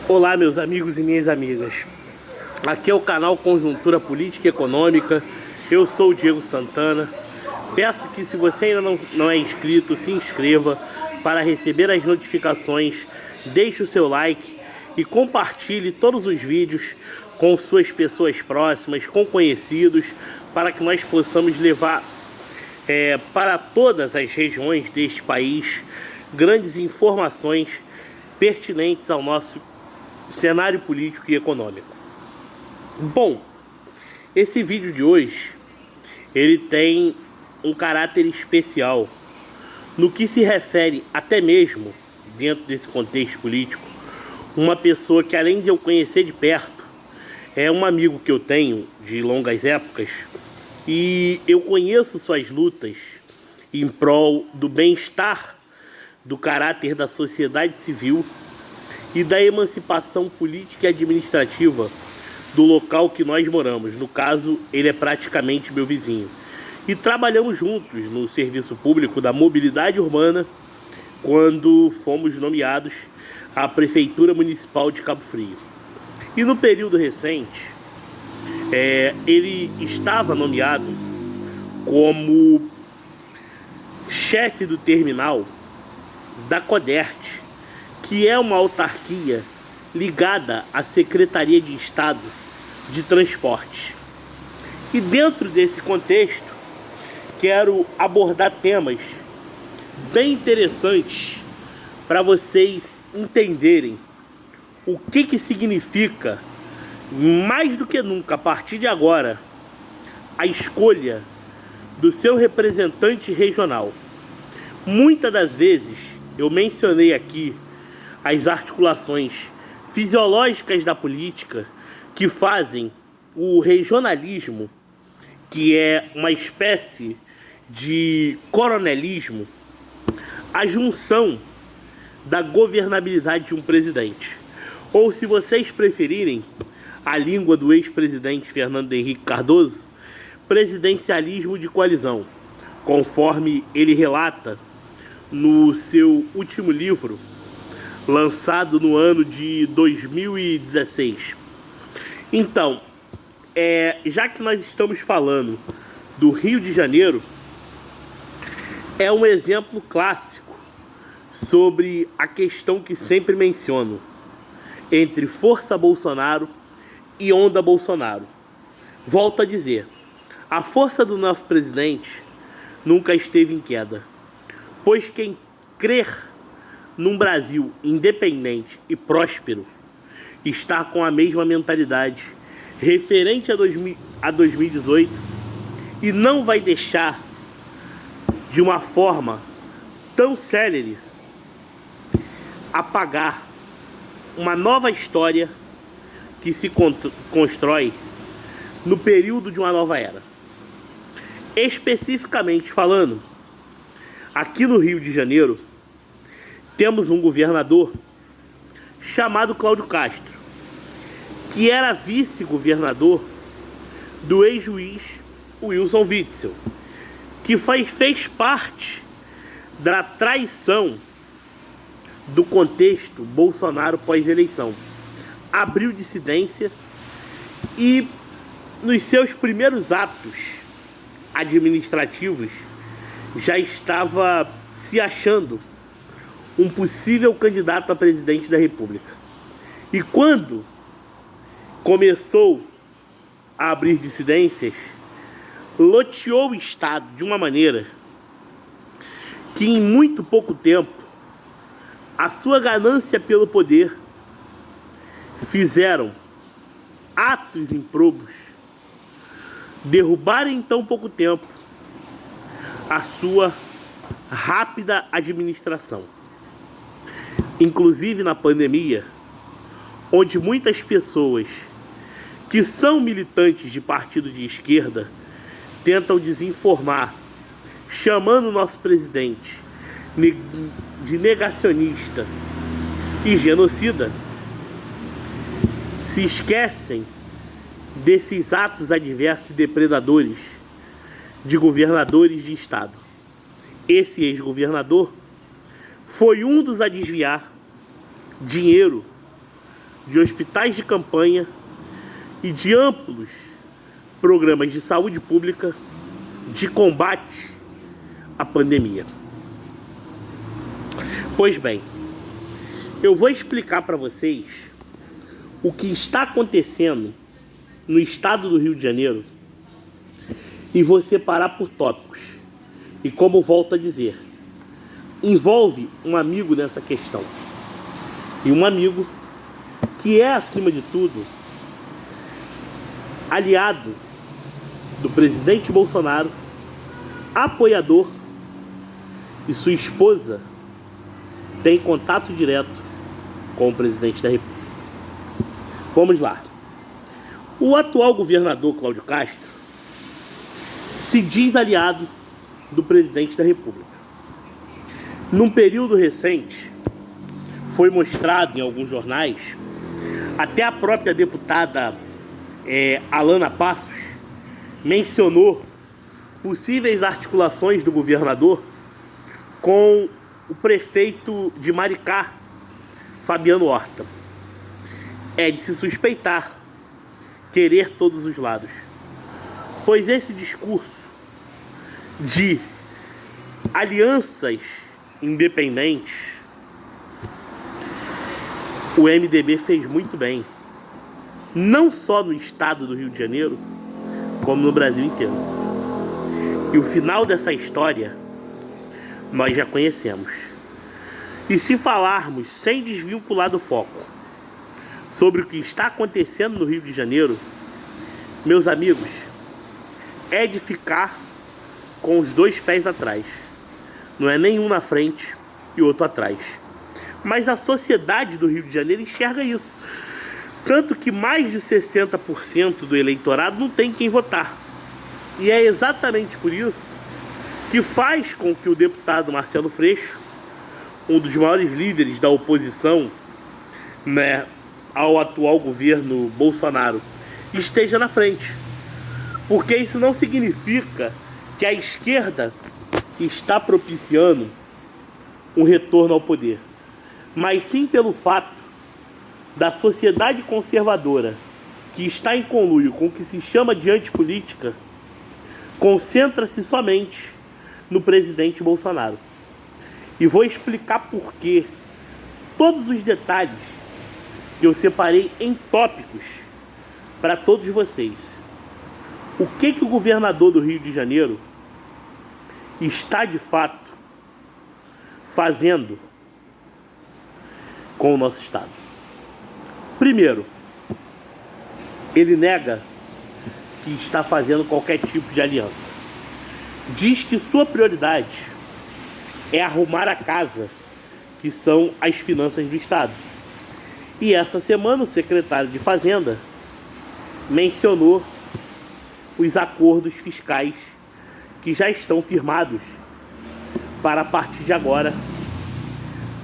Olá, meus amigos e minhas amigas. Aqui é o canal Conjuntura Política e Econômica. Eu sou o Diego Santana. Peço que, se você ainda não é inscrito, se inscreva para receber as notificações. Deixe o seu like e compartilhe todos os vídeos com suas pessoas próximas, com conhecidos, para que nós possamos levar para todas as regiões deste país grandes informações pertinentes ao nosso cenário político e econômico. Bom, esse vídeo de hoje ele tem um caráter especial no que se refere até mesmo dentro desse contexto político. Uma pessoa que, além de eu conhecer de perto, é um amigo que eu tenho de longas épocas, e eu conheço suas lutas em prol do bem-estar, do caráter da sociedade civil e da emancipação política e administrativa do local que nós moramos. No caso, ele é praticamente meu vizinho. E trabalhamos juntos no serviço público da mobilidade urbana quando fomos nomeados à Prefeitura Municipal de Cabo Frio. E no período recente, ele estava nomeado como chefe do terminal da Codert, que é uma autarquia ligada à Secretaria de Estado de Transporte. E dentro desse contexto, quero abordar temas bem interessantes para vocês entenderem o que significa, mais do que nunca, a partir de agora, a escolha do seu representante regional. Muitas das vezes eu mencionei aqui as articulações fisiológicas da política que fazem o regionalismo, que é uma espécie de coronelismo, a junção da governabilidade de um presidente. Ou, se vocês preferirem a língua do ex-presidente Fernando Henrique Cardoso, presidencialismo de coalizão, conforme ele relata no seu último livro, lançado no ano de 2016. Então, já que nós estamos falando do Rio de Janeiro, é um exemplo clássico sobre a questão que sempre menciono entre força Bolsonaro e onda Bolsonaro. Volto a dizer, a força do nosso presidente nunca esteve em queda, pois quem crer num Brasil independente e próspero está com a mesma mentalidade referente a 2018 e não vai deixar de uma forma tão célere apagar uma nova história que se constrói no período de uma nova era. Especificamente falando, aqui no Rio de Janeiro, temos um governador chamado Cláudio Castro, que era vice-governador do ex-juiz Wilson Witzel, que fez parte da traição do contexto Bolsonaro pós-eleição. Abriu dissidência e, nos seus primeiros atos administrativos, já estava se achando um possível candidato a presidente da República. E quando começou a abrir dissidências, loteou o Estado de uma maneira que, em muito pouco tempo, a sua ganância pelo poder fizeram atos improbos derrubarem em tão pouco tempo a sua rápida administração. Inclusive na pandemia, onde muitas pessoas que são militantes de partido de esquerda tentam desinformar, chamando o nosso presidente de negacionista e genocida, se esquecem desses atos adversos e depredadores de governadores de estado. Esse ex-governador foi um dos a desviar dinheiro de hospitais de campanha e de amplos programas de saúde pública de combate à pandemia. Pois bem, eu vou explicar para vocês o que está acontecendo no estado do Rio de Janeiro e vou separar por tópicos. E como volto a dizer, envolve um amigo nessa questão. E um amigo que é, acima de tudo, aliado do presidente Bolsonaro, apoiador, e sua esposa tem contato direto com o presidente da República. Vamos lá. O atual governador Cláudio Castro se diz aliado do presidente da República. Num período recente, foi mostrado em alguns jornais, até a própria deputada Alana Passos mencionou possíveis articulações do governador com o prefeito de Maricá, Fabiano Horta. É de se suspeitar querer todos os lados, pois esse discurso de alianças independentes, o MDB fez muito bem, não só no estado do Rio de Janeiro, como no Brasil inteiro. E o final dessa história nós já conhecemos. E se falarmos sem desvincular do foco sobre o que está acontecendo no Rio de Janeiro, meus amigos, é de ficar com os dois pés atrás. Não é nenhum na frente e outro atrás. Mas a sociedade do Rio de Janeiro enxerga isso. Tanto que mais de 60% do eleitorado não tem quem votar. E é exatamente por isso que faz com que o deputado Marcelo Freixo, um dos maiores líderes da oposição, ao atual governo Bolsonaro, esteja na frente. Porque isso não significa que a esquerda está propiciando um retorno ao poder, mas sim pelo fato da sociedade conservadora, que está em conluio com o que se chama de antipolítica, concentra-se somente no presidente Bolsonaro. E vou explicar por quê. Todos os detalhes que eu separei em tópicos para todos vocês. O que o governador do Rio de Janeiro está de fato fazendo com o nosso estado. Primeiro, ele nega que está fazendo qualquer tipo de aliança. Diz que sua prioridade é arrumar a casa, que são as finanças do estado. E essa semana o secretário de Fazenda mencionou os acordos fiscais que já estão firmados para, a partir de agora,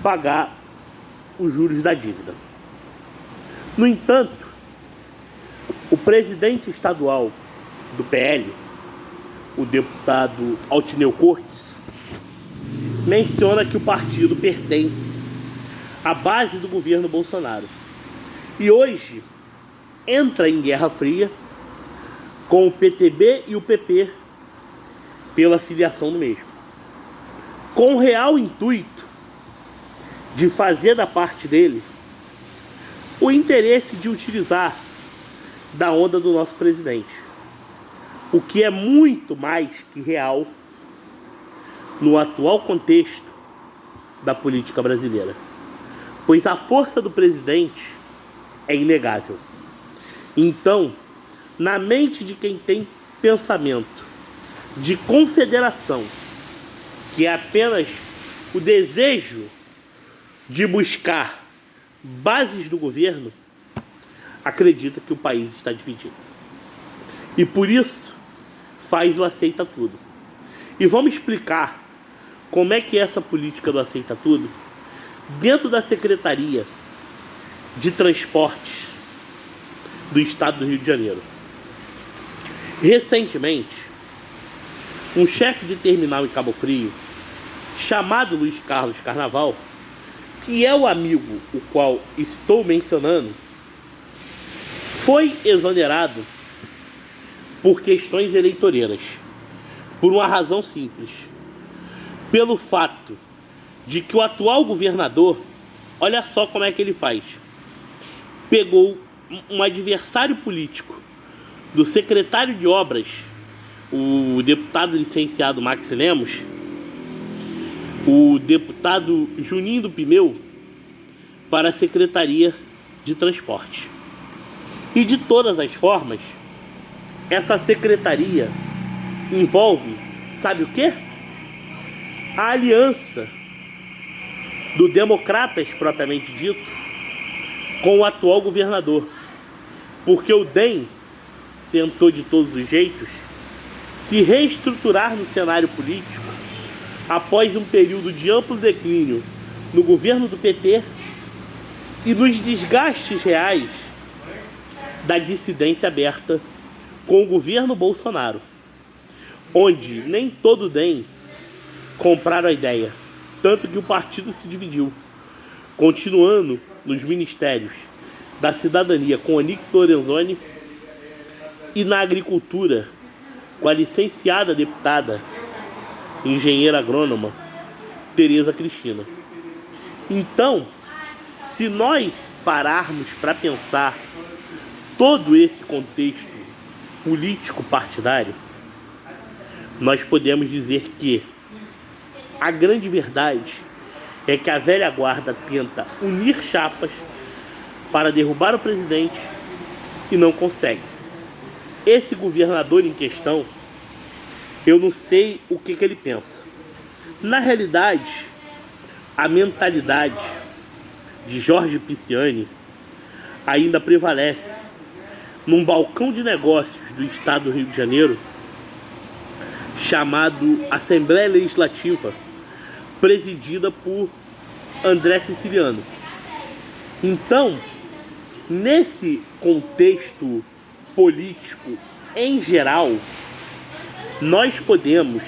pagar os juros da dívida. No entanto, o presidente estadual do PL, o deputado Altineu Cortes, menciona que o partido pertence à base do governo Bolsonaro e hoje entra em guerra fria com o PTB e o PP pela filiação do mesmo, com o real intuito de fazer da parte dele o interesse de utilizar da onda do nosso presidente, o que é muito mais que real no atual contexto da política brasileira, pois a força do presidente é inegável. Então, na mente de quem tem pensamento de confederação, que é apenas o desejo de buscar bases do governo, acredita que o país está dividido. E por isso faz o aceita tudo. E vamos explicar como é que é essa política do aceita tudo dentro da Secretaria de Transportes do estado do Rio de Janeiro. Recentemente, um chefe de terminal em Cabo Frio, chamado Luiz Carlos Carnaval, que é o amigo o qual estou mencionando, foi exonerado por questões eleitoreiras, por uma razão simples, pelo fato de que o atual governador, olha só como é que ele faz, pegou um adversário político do secretário de obras, o deputado licenciado Max Lemos, o deputado Juninho do Pimeu, para a Secretaria de Transporte. E de todas as formas, essa secretaria envolve, sabe o quê? A aliança do Democratas, propriamente dito, com o atual governador. Porque o DEM tentou de todos os jeitos se reestruturar no cenário político após um período de amplo declínio no governo do PT e nos desgastes reais da dissidência aberta com o governo Bolsonaro, onde nem todo o DEM compraram a ideia, tanto que o partido se dividiu, continuando nos ministérios da cidadania com Onyx Lorenzoni e na agricultura com a licenciada deputada engenheira agrônoma Tereza Cristina. Então, se nós pararmos para pensar todo esse contexto político partidário, nós podemos dizer que a grande verdade é que a velha guarda tenta unir chapas para derrubar o presidente e não consegue. Esse governador em questão, eu não sei o que ele pensa. Na realidade, a mentalidade de Jorge Pisciani ainda prevalece num balcão de negócios do estado do Rio de Janeiro chamado Assembleia Legislativa, presidida por André Siciliano. Então, nesse contexto político em geral, nós podemos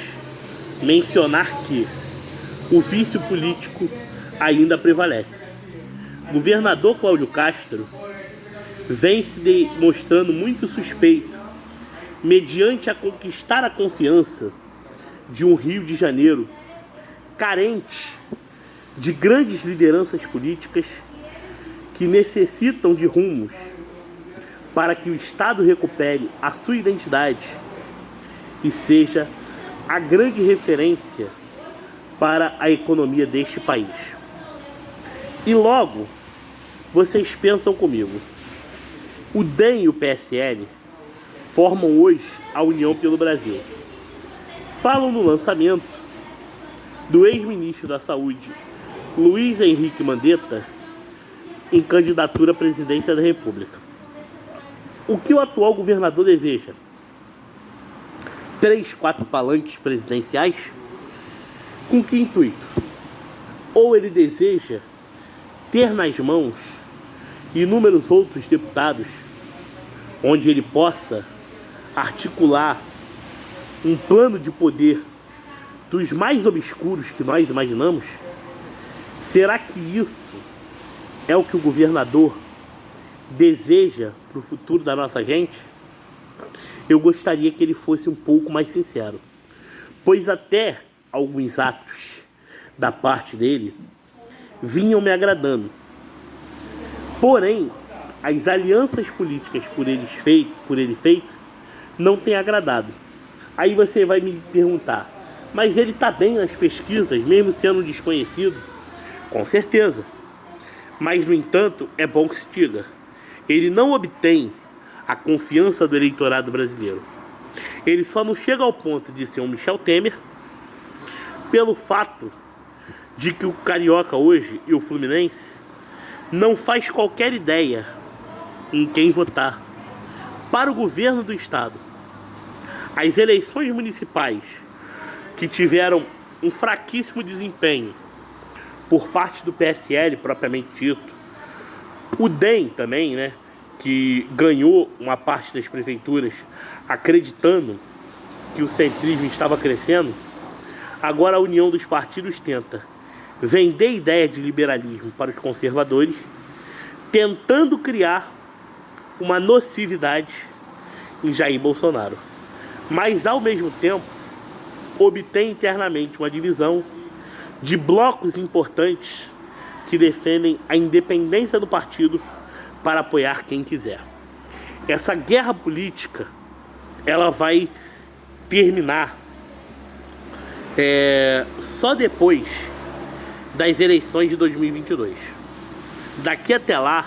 mencionar que o vício político ainda prevalece. O governador Cláudio Castro vem se demonstrando muito suspeito mediante a conquistar a confiança de um Rio de Janeiro carente de grandes lideranças políticas que necessitam de rumos para que o Estado recupere a sua identidade e seja a grande referência para a economia deste país. E logo, vocês pensam comigo, o DEM e o PSL formam hoje a União pelo Brasil. Falam no lançamento do ex-ministro da Saúde, Luiz Henrique Mandetta, em candidatura à presidência da República. O que o atual governador deseja? 3, 4 palanques presidenciais? Com que intuito? Ou ele deseja ter nas mãos inúmeros outros deputados, onde ele possa articular um plano de poder dos mais obscuros que nós imaginamos? Será que isso é o que o governador deseja para o futuro da nossa gente? Eu gostaria que ele fosse um pouco mais sincero, pois até alguns atos da parte dele vinham me agradando. Porém, as alianças políticas por ele feito não têm agradado. Aí você vai me perguntar, mas ele está bem nas pesquisas, mesmo sendo desconhecido? Com certeza. Mas, no entanto, é bom que se diga, ele não obtém a confiança do eleitorado brasileiro. Ele só não chega ao ponto de ser um Michel Temer pelo fato de que o Carioca hoje e o Fluminense não faz qualquer ideia em quem votar para o governo do estado. As eleições municipais, que tiveram um fraquíssimo desempenho por parte do PSL propriamente dito, o DEM também, né, que ganhou uma parte das prefeituras acreditando que o centrismo estava crescendo, agora a união dos partidos tenta vender ideia de liberalismo para os conservadores, tentando criar uma nocividade em Jair Bolsonaro, mas ao mesmo tempo obtém internamente uma divisão de blocos importantes que defendem a independência do partido para apoiar quem quiser. Essa guerra política, ela vai terminar só depois das eleições de 2022. Daqui até lá,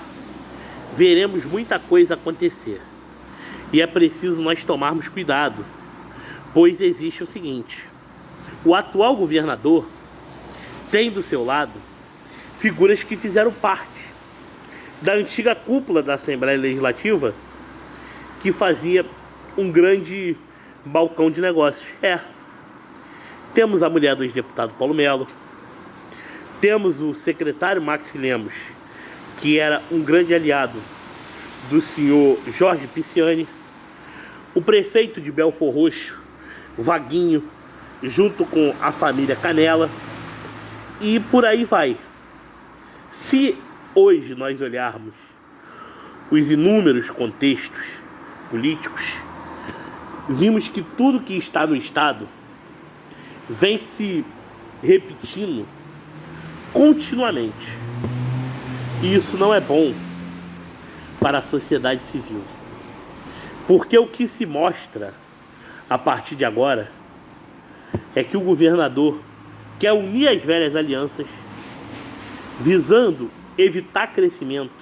veremos muita coisa acontecer. E é preciso nós tomarmos cuidado, pois existe o seguinte: o atual governador tem do seu lado figuras que fizeram parte da antiga cúpula da Assembleia Legislativa, que fazia um grande balcão de negócios. Temos a mulher do ex-deputado Paulo Melo, temos o secretário Maxi Lemos, que era um grande aliado do senhor Jorge Pisciani, o prefeito de Belfor Roxo, Vaguinho, junto com a família Canela, e por aí vai. Se hoje nós olharmos os inúmeros contextos políticos, vimos que tudo que está no Estado vem se repetindo continuamente. E isso não é bom para a sociedade civil. Porque o que se mostra a partir de agora é que o governador quer unir as velhas alianças, visando evitar crescimento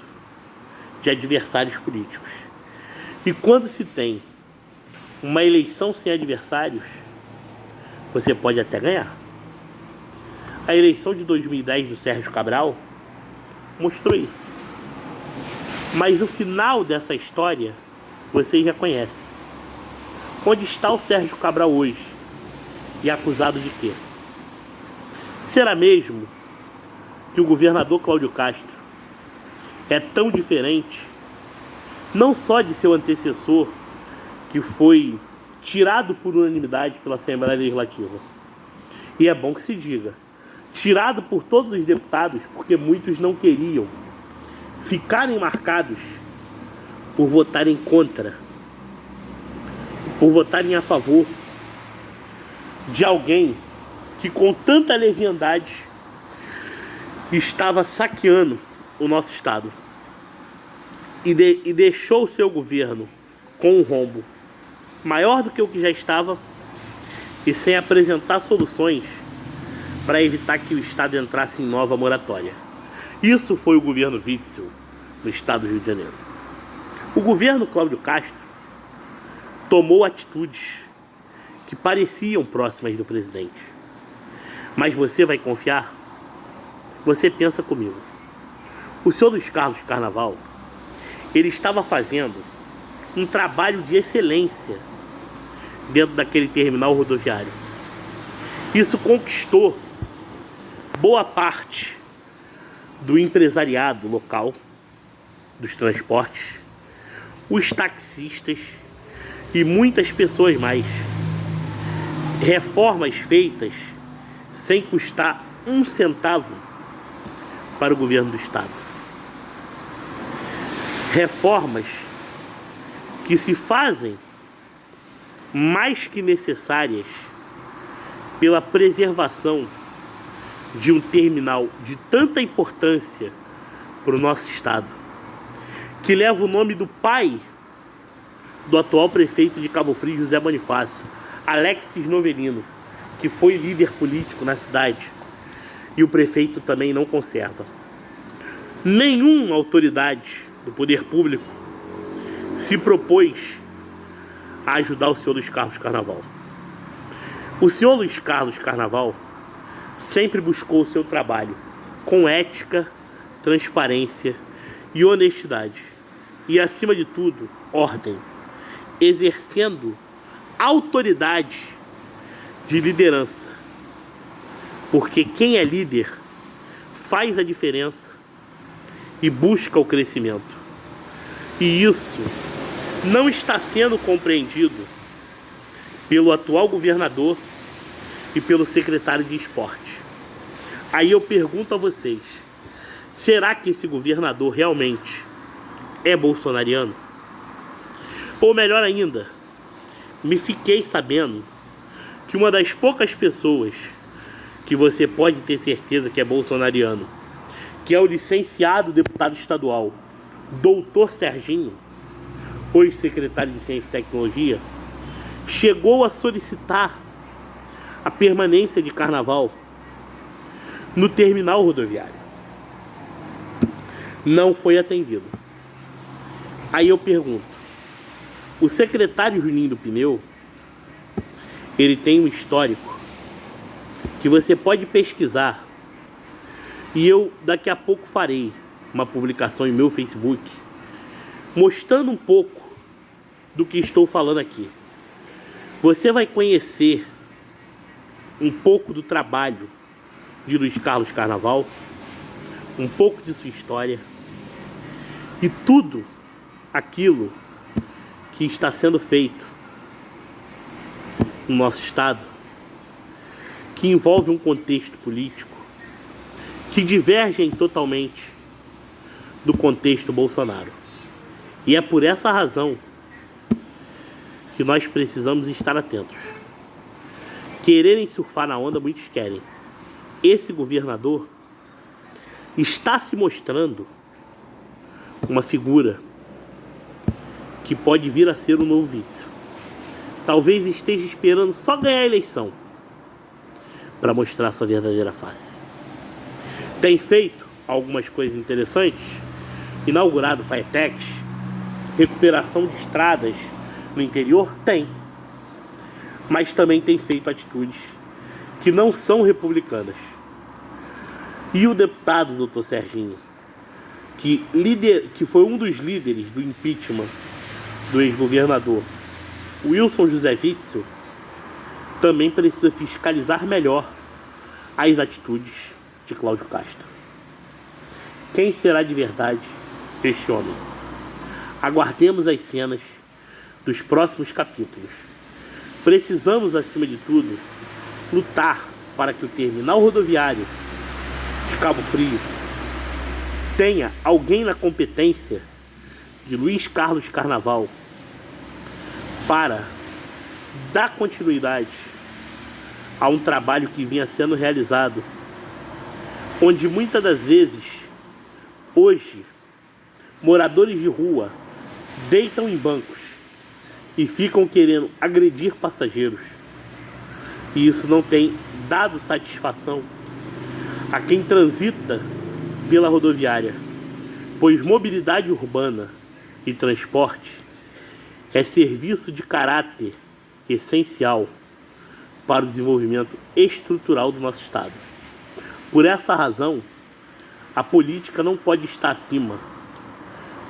de adversários políticos. E quando se tem uma eleição sem adversários, você pode até ganhar. A eleição de 2010 do Sérgio Cabral mostrou isso. Mas o final dessa história vocês já conhecem. Onde está o Sérgio Cabral hoje? E acusado de quê? Será mesmo que o governador Cláudio Castro é tão diferente, não só de seu antecessor, que foi tirado por unanimidade pela Assembleia Legislativa, e é bom que se diga, tirado por todos os deputados, porque muitos não queriam ficarem marcados por votarem contra, por votarem a favor de alguém que com tanta leviandade estava saqueando o nosso Estado e deixou o seu governo com um rombo maior do que o que já estava e sem apresentar soluções para evitar que o Estado entrasse em nova moratória. Isso foi o governo Witzel no Estado do Rio de Janeiro. O governo Cláudio Castro tomou atitudes que pareciam próximas do presidente. Mas você vai confiar? Você pensa comigo. O senhor Luiz Carlos Carnaval, ele estava fazendo um trabalho de excelência dentro daquele terminal rodoviário. Isso conquistou boa parte do empresariado local, dos transportes, os taxistas e muitas pessoas mais. Reformas feitas sem custar um centavo para o governo do Estado. Reformas que se fazem mais que necessárias pela preservação de um terminal de tanta importância para o nosso Estado, que leva o nome do pai do atual prefeito de Cabo Frio, José Bonifácio, Alexis Novelino, que foi líder político na cidade, e o prefeito também não conserva. Nenhuma autoridade do poder público se propôs a ajudar o senhor Luiz Carlos Carnaval. O senhor Luiz Carlos Carnaval sempre buscou o seu trabalho com ética, transparência e honestidade. E, acima de tudo, ordem, exercendo autoridade de liderança. Porque quem é líder faz a diferença e busca o crescimento. E isso não está sendo compreendido pelo atual governador e pelo secretário de esporte. Aí eu pergunto a vocês, será que esse governador realmente é bolsonariano? Ou melhor ainda, me fiquei sabendo que uma das poucas pessoas que você pode ter certeza que é bolsonariano, que é o licenciado deputado estadual, doutor Serginho, hoje secretário de Ciência e Tecnologia, chegou a solicitar a permanência de carnaval no terminal rodoviário. Não foi atendido. Aí eu pergunto, o secretário Juninho do Pneu, ele tem um histórico que você pode pesquisar, e eu daqui a pouco farei uma publicação em meu Facebook mostrando um pouco do que estou falando aqui. Você vai conhecer um pouco do trabalho de Luiz Carlos Carnaval, um pouco de sua história e tudo aquilo que está sendo feito no nosso estado, que envolve um contexto político que divergem totalmente do contexto Bolsonaro. E é por essa razão que nós precisamos estar atentos. Quererem surfar na onda, muitos querem. Esse governador está se mostrando uma figura que pode vir a ser o novo Witzel. Talvez esteja esperando só ganhar a eleição para mostrar sua verdadeira face. Tem feito algumas coisas interessantes, inaugurado Firetex, recuperação de estradas no interior, tem. Mas também tem feito atitudes que não são republicanas. E o deputado doutor Serginho, que foi um dos líderes do impeachment do ex-governador Wilson José Witzel, também precisa fiscalizar melhor as atitudes de Cláudio Castro. Quem será de verdade este homem? Aguardemos as cenas dos próximos capítulos. Precisamos, acima de tudo, lutar para que o terminal rodoviário de Cabo Frio tenha alguém na competência de Luiz Carlos Carnaval para dar continuidade a um trabalho que vinha sendo realizado, onde muitas das vezes, hoje, moradores de rua deitam em bancos e ficam querendo agredir passageiros. E isso não tem dado satisfação a quem transita pela rodoviária, pois mobilidade urbana e transporte é serviço de caráter essencial para o desenvolvimento estrutural do nosso estado. Por essa razão, a política não pode estar acima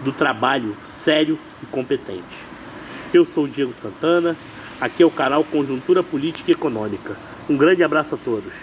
do trabalho sério e competente. Eu sou o Diego Santana, aqui é o canal Conjuntura Política e Econômica. Um grande abraço a todos.